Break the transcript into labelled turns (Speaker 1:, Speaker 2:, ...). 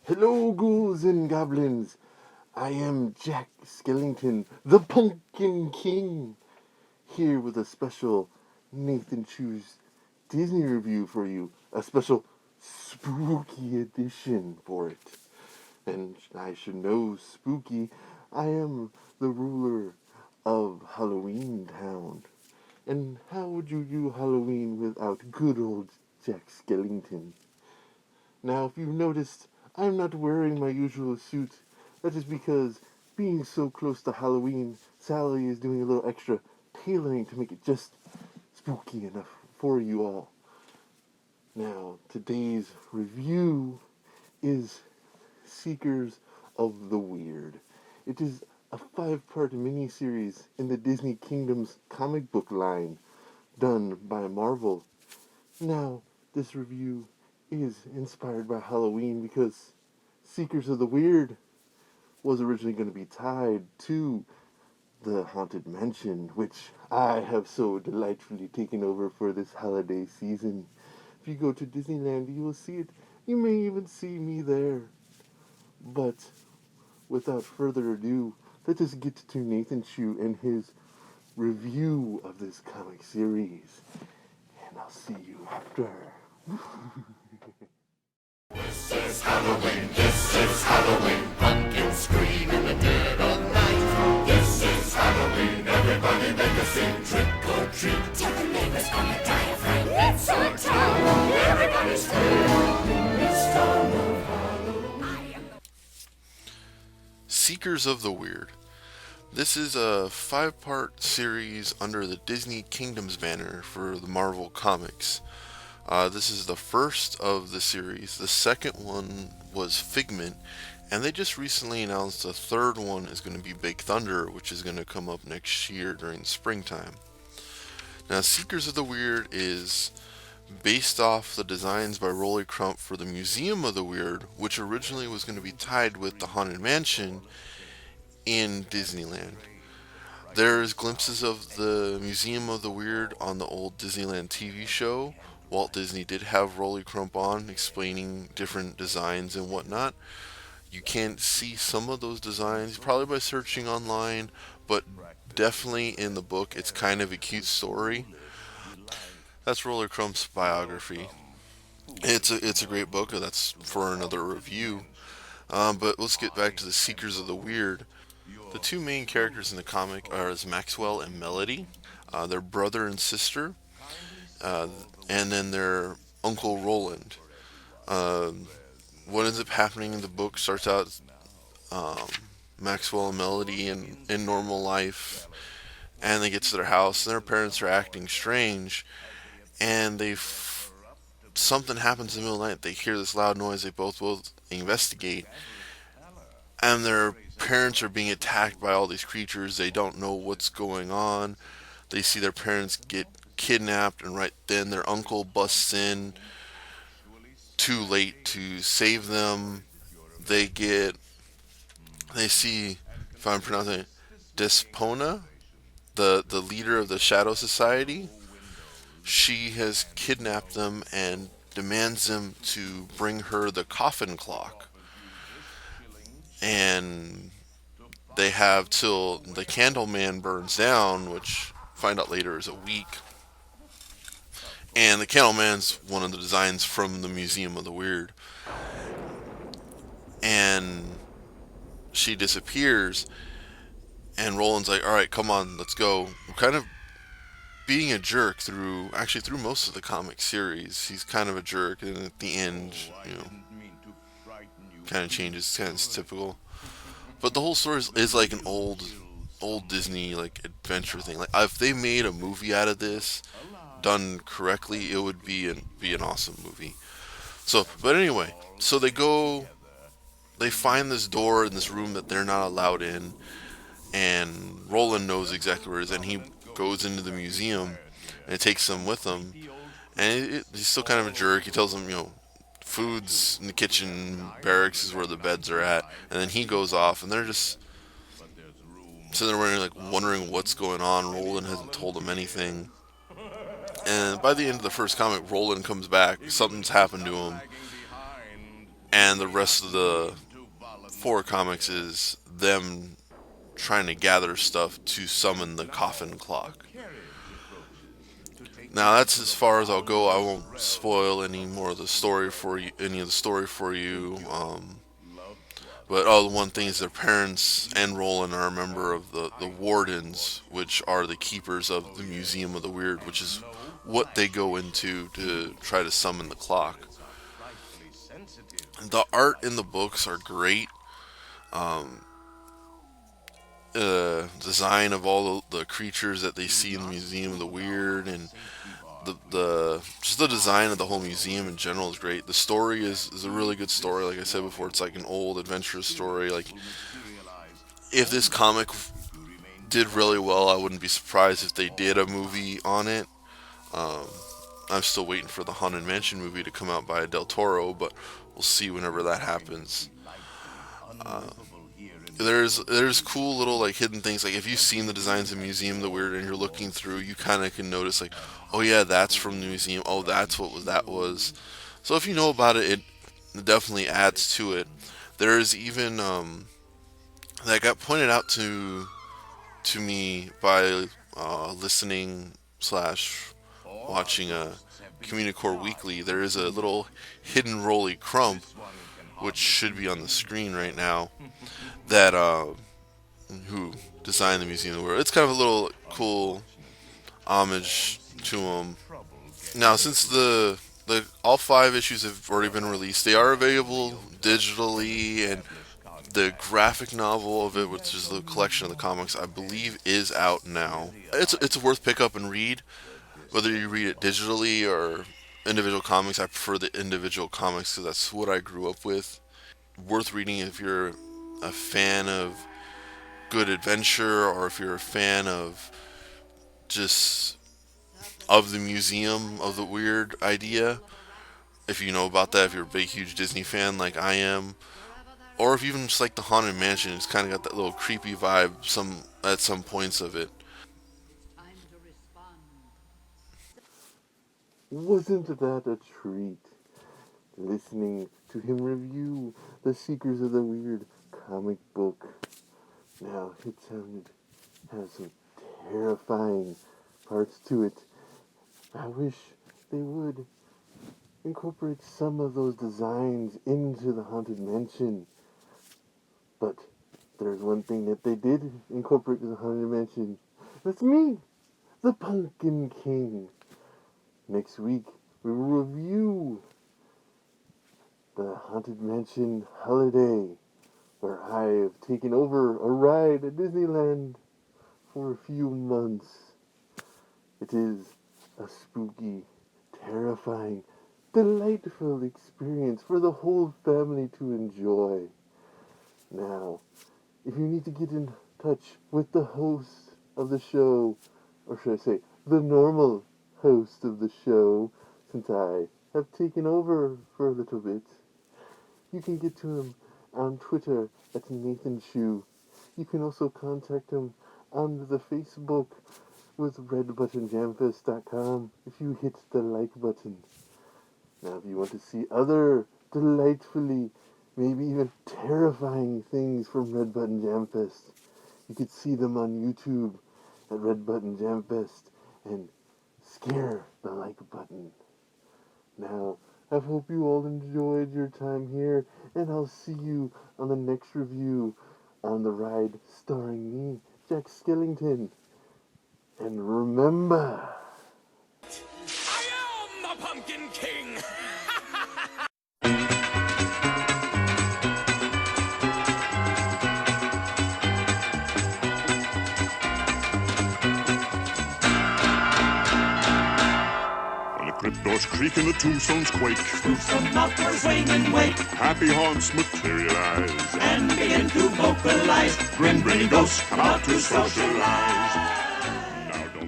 Speaker 1: Hello, ghouls and goblins. I am Jack Skellington, the Pumpkin King, here with a special Nathanchu's Disney review for you. A special spooky edition for it. And I should know spooky. I am the ruler of Halloween Town. And how would you do Halloween without good old Jack Skellington? Now, if you've noticed, I'm not wearing my usual suit. That is because, being so close to Halloween, Sally is doing a little extra tailoring to make it just spooky enough for you all. Now, today's review is Seekers of the Weird. It is a 5-part miniseries in the Disney Kingdom's comic book line, done by Marvel. Now, this review is inspired by Halloween because Seekers of the Weird was originally going to be tied to the Haunted Mansion, which I have so delightfully taken over for this holiday season. If you go to Disneyland, you will see it. You may even see me there. But without further ado, let us get to Nathanchu and his review of this comic series. And I'll see you after.
Speaker 2: This is Halloween, this is Halloween, pumpkins scream in the dead of night. This is Halloween, everybody make a scene, trick or treat. Tell the neighbors gonna die of fright. It's our town, everybody scream. It's town of Halloween.
Speaker 3: Seekers of the Weird. This is a 5-part series under the Disney Kingdoms banner for the Marvel Comics. This is the first of the series. The second one was Figment, and they just recently announced the third one is going to be Big Thunder, which is going to come up next year during springtime. Now, Seekers of the Weird is based off the designs by Rolly Crump for the Museum of the Weird, which originally was going to be tied with the Haunted Mansion in Disneyland. There's glimpses of the Museum of the Weird on the old Disneyland TV show. Walt Disney did have Rolly Crump on explaining different designs and whatnot. You can see some of those designs probably by searching online, but definitely in the book it's kind of a cute story. That's Rolly Crump's biography. It's a great book. That's for another review. But let's get back to the Seekers of the Weird. The two main characters in the comic are as Maxwell and Melody. They're brother and sister. And then their Uncle Roland. What ends up happening in the book starts out Maxwell and Melody in normal life, and they get to their house, and their parents are acting strange, and something happens in the middle of the night. They hear this loud noise. They both investigate, and their parents are being attacked by all these creatures. They don't know what's going on. They see their parents get kidnapped, and right then their uncle busts in too late to save them. They see, if I'm pronouncing it, Despona, the leader of the Shadow Society. She has kidnapped them and demands them to bring her the coffin clock. And they have till the Candleman burns down, which find out later is a week. And the Candleman's one of the designs from the Museum of the Weird. And she disappears, and Roland's like, alright, come on, let's go. Kind of being a jerk through most of the comic series. He's kind of a jerk, and at the end, kind of changes, kind of typical. But the whole story is like an old Disney like adventure thing. Like if they made a movie out of this, done correctly, it would be an awesome movie. So, but anyway, so they find this door in this room that they're not allowed in, and Roland knows exactly where it is, and he goes into the museum, and it takes them with him, and he's still kind of a jerk. He tells them, food's in the kitchen, barracks is where the beds are at, and then he goes off, and they're just sitting there like wondering what's going on. Roland hasn't told them anything. And by the end of the first comic, Roland comes back. Something's happened to him. and the rest of the 4 comics is them trying to gather stuff to summon the coffin clock. Now that's as far as I'll go. I won't spoil any more of the story for you. Any of the story for you. But the one thing is their parents and Roland are a member of the Wardens, which are the keepers of the Museum of the Weird, which is what they go into to try to summon the clock. The art in the books are great. Design of all the creatures that they see in the Museum of the Weird, and the just the design of the whole museum in general is great. The story is a really good story. Like I said before, it's like an old adventurous story. Like, if this comic did really well, I wouldn't be surprised if they did a movie on it. I'm still waiting for the Haunted Mansion movie to come out by Del Toro, but we'll see whenever that happens. There's cool little like hidden things. Like, if you've seen the designs of Museum of the Weird and you're looking through, you kind of can notice like, oh yeah, that's from the museum. Oh, that's what that was. So if you know about it, it definitely adds to it. There's even that got pointed out to me by listening slash watching a Communicore Weekly. There is a little hidden Rolly Crump, which should be on the screen right now, that who designed the Museum of the World. It's kind of a little cool homage to him. Now, since the all 5 issues have already been released, they are available digitally, and the graphic novel of it, which is the collection of the comics, I believe is out now. It's worth pick up and read, whether you read it digitally or individual comics. I prefer the individual comics because that's what I grew up with. Worth reading if you're a fan of good adventure, or if you're a fan of just of the Museum of the Weird idea. If you know about that, if you're a big huge Disney fan like I am, or if you even just like the Haunted Mansion, it's kind of got that little creepy vibe at some points of it.
Speaker 1: Wasn't that a treat? Listening to him review The Seekers of the Weird comic book. Now, it has some terrifying parts to it. I wish they would incorporate some of those designs into the Haunted Mansion. But there's one thing that they did incorporate to the Haunted Mansion. That's me, the Pumpkin King. Next week, we will review the Haunted Mansion Holiday, where I have taken over a ride at Disneyland for a few months. It is a spooky, terrifying, delightful experience for the whole family to enjoy. Now, if you need to get in touch with the host of the show, or should I say, the normal host of the show, since I have taken over for a little bit, you can get to him on Twitter at Nathanchu. You can also contact him on the Facebook with redbuttonjamfest.com if you hit the like button. Now, if you want to see other delightfully, maybe even terrifying things from Red Button Jamfest, you could see them on YouTube at Red Button Jamfest and scare the like button. Now, I hope you all enjoyed your time here, and I'll see you on the next review on the ride starring me, Jack Skellington. And remember,
Speaker 2: I am the Pumpkin King!
Speaker 4: When the crypt doors creak and the tombstones quake,
Speaker 5: Spooks and mockers swing and wake,
Speaker 4: happy haunts materialize,
Speaker 5: and begin to vocalize. Grim grinning ghosts come out to socialize.